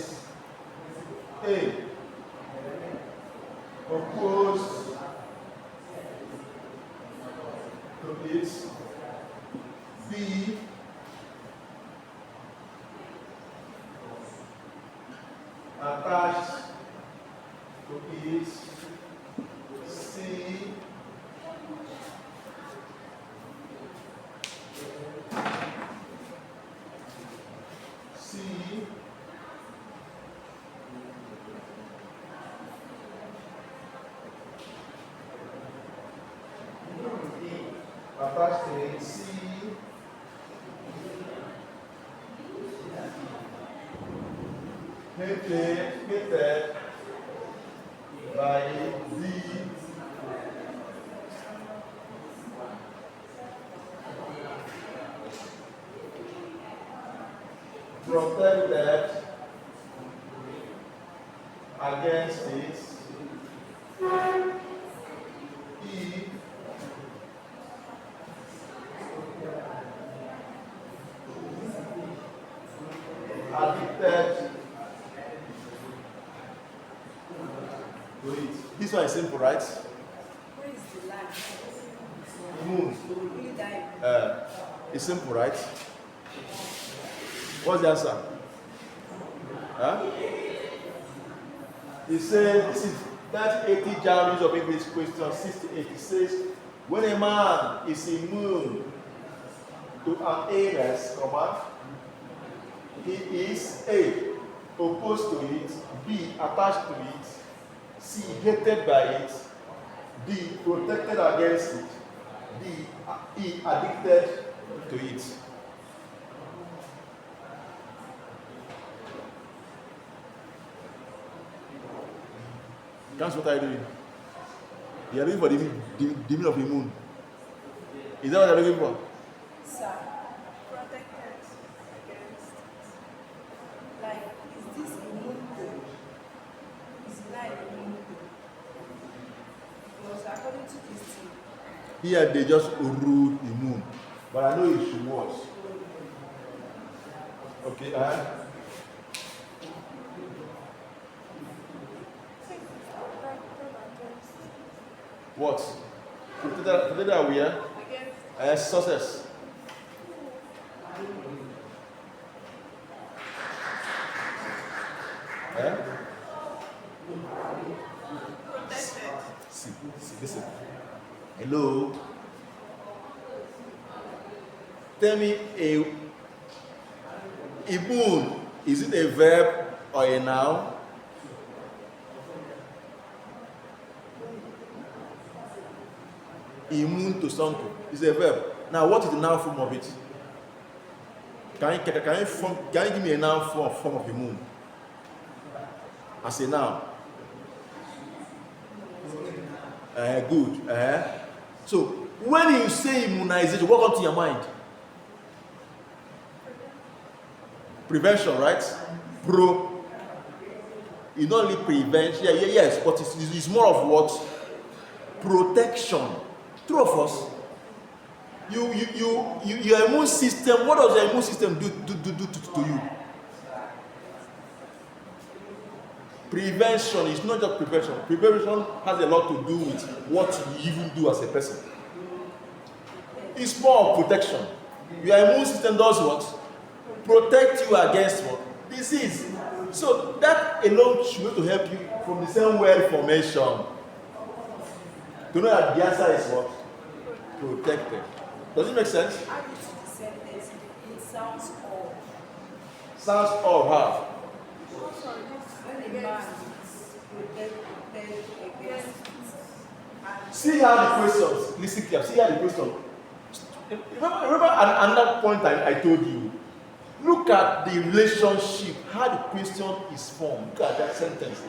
A: A, opposed to it, B, attached to it, C, attached to it, C, hated by D, protected against it, E, addicted to it. This one is simple, right?
B: Where is the line?
A: Moon.
B: Really dying.
A: It's simple, right? What's the answer? Huh? It says, this is that 80 Japanese of English question 68. It says, when a man is immune to an illness, he is A, opposed to it, B, attached to it, C, hated by it, D, protected against it, E, addicted to it. That's what I do. You are looking for the meaning of the moon. Is that what you're looking for?
B: Sir,
C: Protected against.
B: like, is this a moon? Is life a moon? Because according to
A: Here they just ruled immune. But I know she was. Okay, what? Today are we here? Success. Eh? See, listen. Hello. Tell me, immune, is it a verb or a noun? Immune to something is a verb. Now, what is the noun form of it? Can you give me a noun form of immune? As a noun. Good. So, when you say immunization, what comes to your mind? Prevention, right? It's not only prevention, yes, but it's more of what? Protection. True of us. Your immune system, what does your immune system do to you? Prevention is not just prevention. Prevention has a lot to do with what you even do as a person. It's more of protection. Your immune system does what? Protect you against what? Disease. So that alone should be to help you from the same word formation. To know that the answer is what? Protected. Does it make sense?
B: How do you see the sentence? It sounds odd.
A: Sounds odd, how?
B: When a man is protected against it.
A: See how the questions, listen carefully, see how the question. Remember another point I told you. Look at the relationship, how the question is formed. Look at that sentence.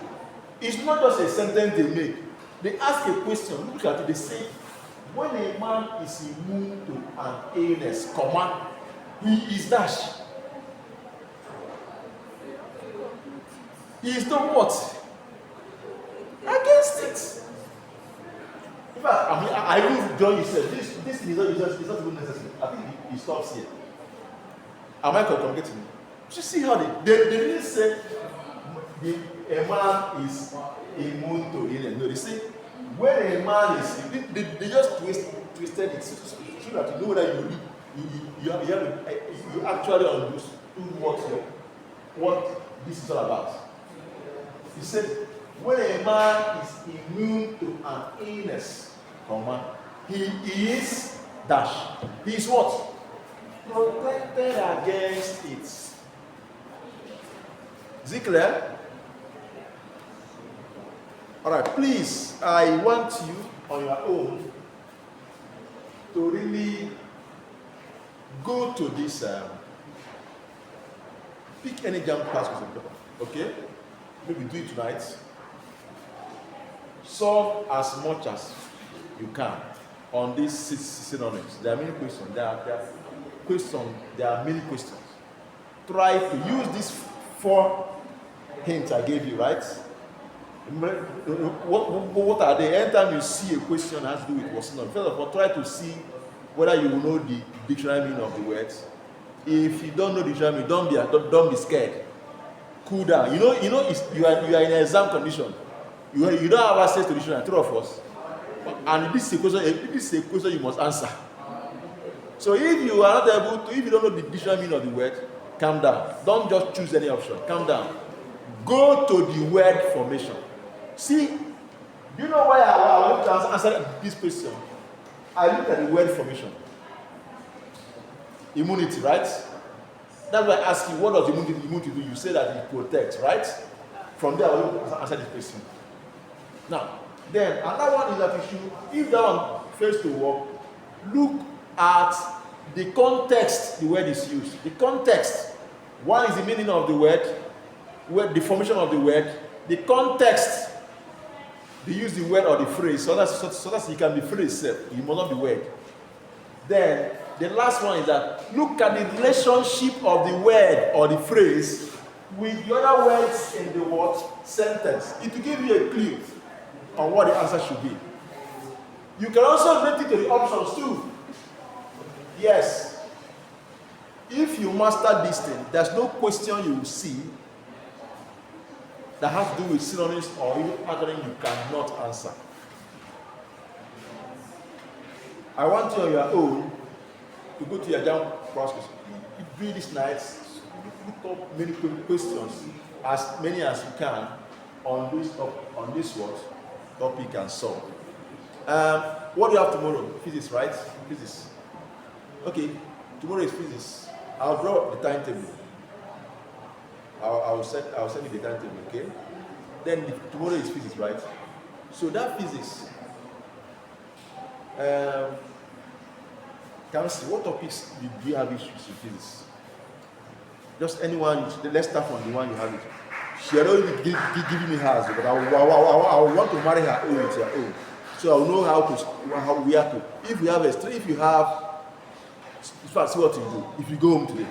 A: It's not just a sentence they make. They ask a question, look at it, they say, when a man is immune to an illness, he is dash. He is not what? Against it. In fact, I will join you said this is not even necessary. I think he stops here. Am I communicating? You see how they didn't say a man is immune to illness. No, they say when a man is, they just twisted it so that you know that you actually understood what this is all about. He said, when a man is immune to an illness, he is dash. He is what? Protected against it. Is it clear? Alright, please, I want you on your own to really go to this, pick any jam class with paper, okay? Maybe do it tonight. Solve as much as you can on these synonyms. There are many questions. There are many questions. Try to use these 4 hints I gave you, right? What are they? Anytime you see a question that has to do with what's not, first of all, try to see whether you know the dictionary meaning of the words. If you don't know the dictionary meaning, don't be scared. Cool down. You are in an exam condition. You don't have access to the dictionary, 3 of us. And this is a question you must answer. So if you are not able to, if you don't know the dictionary meaning of the word, calm down. Don't just choose any option. Calm down. Go to the word formation. See, do you know why I want to answer this question? I look at the word formation. Immunity, right? That's why I ask you, what does immunity do? You say that it protects, right? From there, I will answer this question. Now, then another one is that if that one fails to work, look at the context the word is used. The context. One is the meaning of the word, the formation of the word, the context. They use the word or the phrase, so that you can be phrase itself. You must not be word. Then the last one is that look at the relationship of the word or the phrase with the other words in the word sentence. It will give you a clue on what the answer should be. You can also relate it to the options too. Yes. If you master this thing, there's no question you will see that has to do with synonyms or even pattern you cannot answer. I want you on your own to go to your jam process. You read this night, look up many questions, as many as you can on this topic and solve. What do you have tomorrow? Physics, right? Physics. Okay, tomorrow is physics. I'll draw the timetable. I'll send you the timetable, okay? Then tomorrow is physics, right? So that physics, can we see what topics do you have issues with physics? Just anyone. Let's start from the one you have it. She had already given me hers, but I want to marry her own with her own, so I'll know how we have to. If you have in fact, see what you do. If you go home today,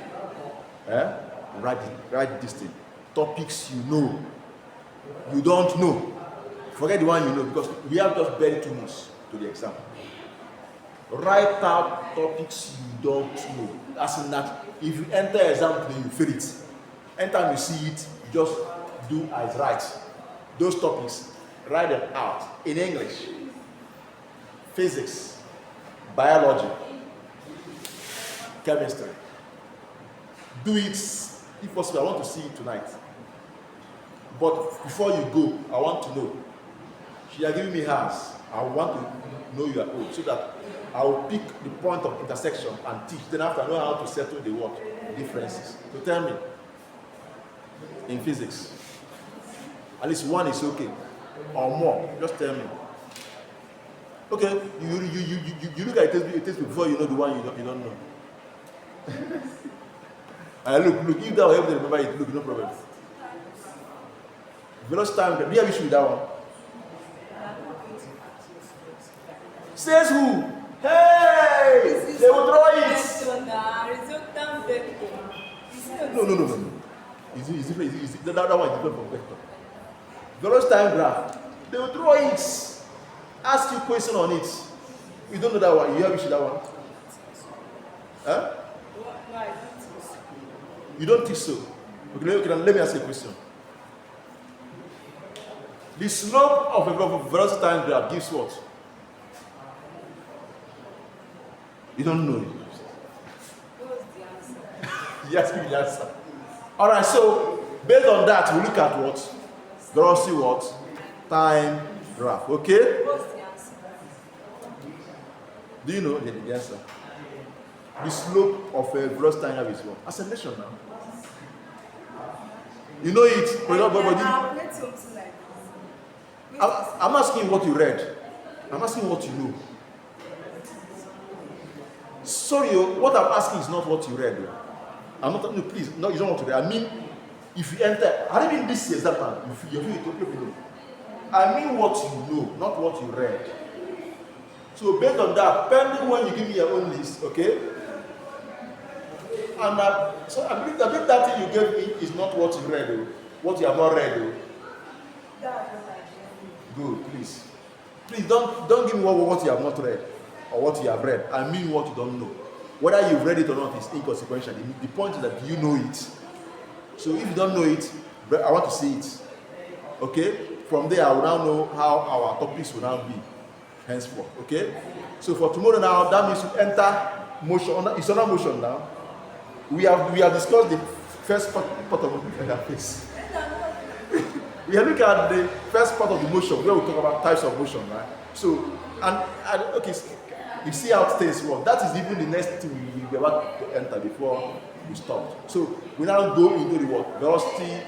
A: write this thing. Topics you know, you don't know. Forget the one you know, because we have just barely 2 months to the exam. Write out topics you don't know. As in that, if you enter exam today, you fail it. Anytime you see it, you just do as right. Those topics, write them out in English, physics, biology, chemistry. Do it if possible. I want to see it tonight. But before you go, I want to know. She has given me hers. I want to know your own, so that I will pick the point of intersection and teach. Then after I know how to settle the what differences. So tell me, in physics, at least one is okay, or more. Just tell me. Okay, you look at it before you know the one you don't know. And look, if that will help them remember it, look, no problem. Velocity time, do you have issue with that one? Says who? Hey! They will draw it! No. It's different. That one is different from vector. Velocity time graph. They will draw it. Ask you a question on it. You don't know that one. You have issue with that one? Huh? You don't think so? Okay, let me ask you a question. The slope of a velocity time graph gives what? You don't know it.
B: What's the answer?
A: Yes, give me the answer. Alright, so based on that, we look at what? Velocity what? Time graph. Okay?
B: What's the answer?
A: Do you know the answer? The slope of a velocity time graph is what? Acceleration now. You know it, but
B: I'll read something like this.
A: I'm asking what you read. I'm asking what you know. Sorry, what I'm asking is not what you read. I'm not, no, please, no, you don't want to read. I mean, if you enter, I didn't mean this exam time, you know. I mean what you know, not what you read. So based on that, depending when you give me your own list, okay? And so I believe that thing you gave me is not what you read, what you have not read. Good, please. Please don't give me what you have not read or what you have read. I mean what you don't know. Whether you've read it or not is inconsequential. The point is that you know it. So if you don't know it, I want to see it. Okay? From there, I will now know how our topics will now be henceforth. Okay? So for tomorrow now, that means you enter motion. It's under motion now. We have discussed the first part of the face. We are looking at the first part of the motion where we talk about types of motion, right? So, and okay, you see how things work. That is even the next thing we are about to enter before we stop. So we now go into the what? Velocity.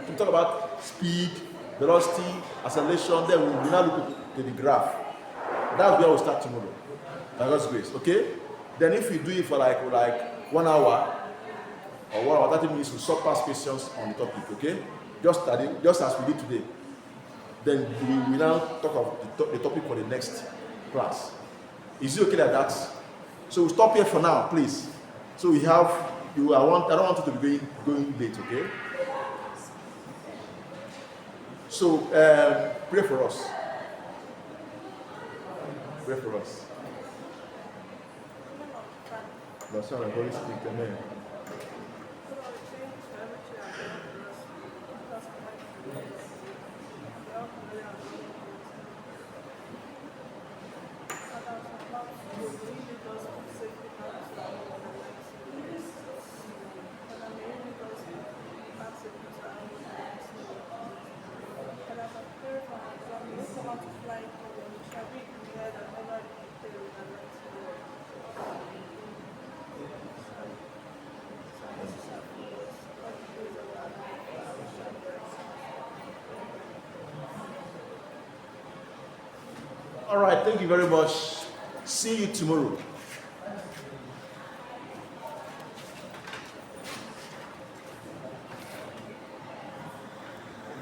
A: We talk about speed, velocity, acceleration. Then we now look at the graph. That's where we'll start tomorrow. By God's grace, okay? Then if we do it for like 1 hour or 1 hour 30 minutes, we surpass questions on the topic, okay? Just as we did today. Then we now talk about the topic for the next class. Is it okay like that? So we'll stop here for now, please. So we have I don't want you to be going late, okay? So pray for us. pray for us.
C: Women of God,
A: The Son and Holy Spirit, amen.
C: Lord, we thank you for everything you have done for us. Because of my goodness. We all come here and love you. Father, as I'm about to go, may you lead us safely back to our home in the mighty name of Jesus. Father, may you lead us back safely to our home in the mighty name of Jesus. Father, as I pray for our exam, may you come out to fly in heaven. We shall be in the air and never in the tail in the mighty name of Jesus.
A: All right, thank you very much. See you tomorrow.